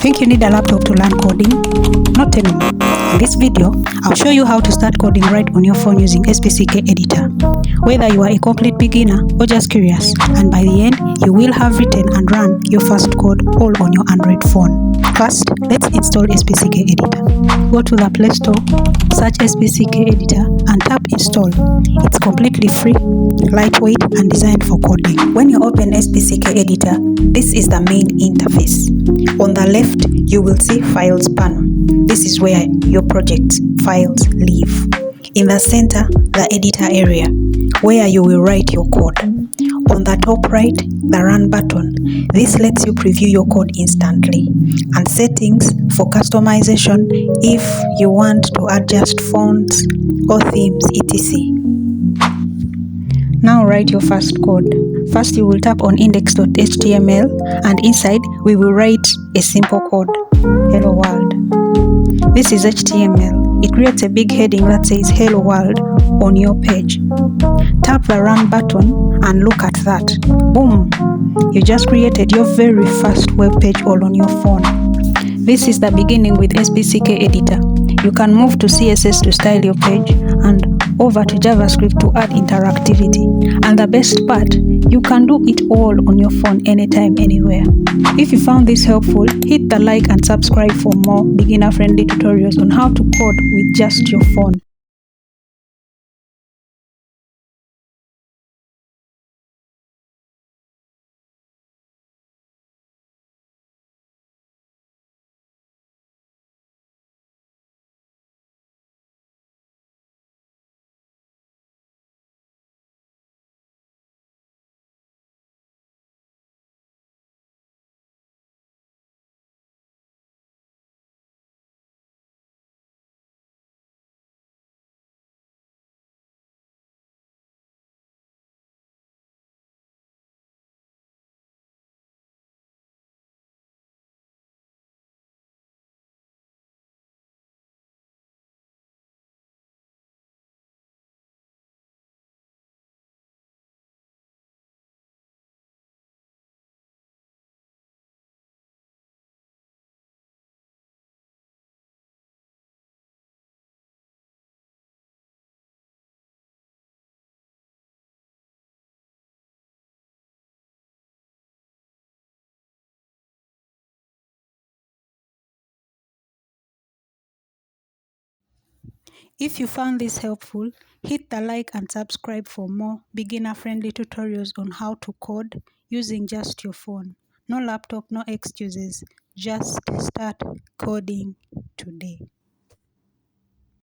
Think you need a laptop to learn coding? Not anymore. In this video, I'll show you how to start coding right on your phone using SPCK Editor. Whether you are a complete beginner or just curious, and by the end, you will have written and run your first code all on your Android phone. First, let's install SPCK Editor. Go to the Play Store, search SPCK Editor, and tap Install. It's completely free, lightweight, and designed for coding. When you open SPCK Editor, this is the main interface. On the left, you will see Files panel. This is where your project's files live. In the center, the editor area, where you will write your code. On the top right, the Run button. This lets you preview your code instantly. And settings for customization if you want to adjust fonts or themes, etc. Now write your first code. First, you will tap on index.html, and inside we will write a simple code. Hello world. This is HTML. It creates a big heading that says Hello World on your page. Tap the Run button and look at that. Boom! You just created your very first web page all on your phone. This is the beginning with SPCK Editor. You can move to CSS to style your page and over to JavaScript to add interactivity. And the best part, you can do it all on your phone anytime, anywhere. If you found this helpful, hit the like and subscribe for more beginner-friendly tutorials on how to code with just your phone. If you found this helpful, hit the like and subscribe for more beginner-friendly tutorials on how to code using just your phone. No laptop, no excuses. Just start coding today.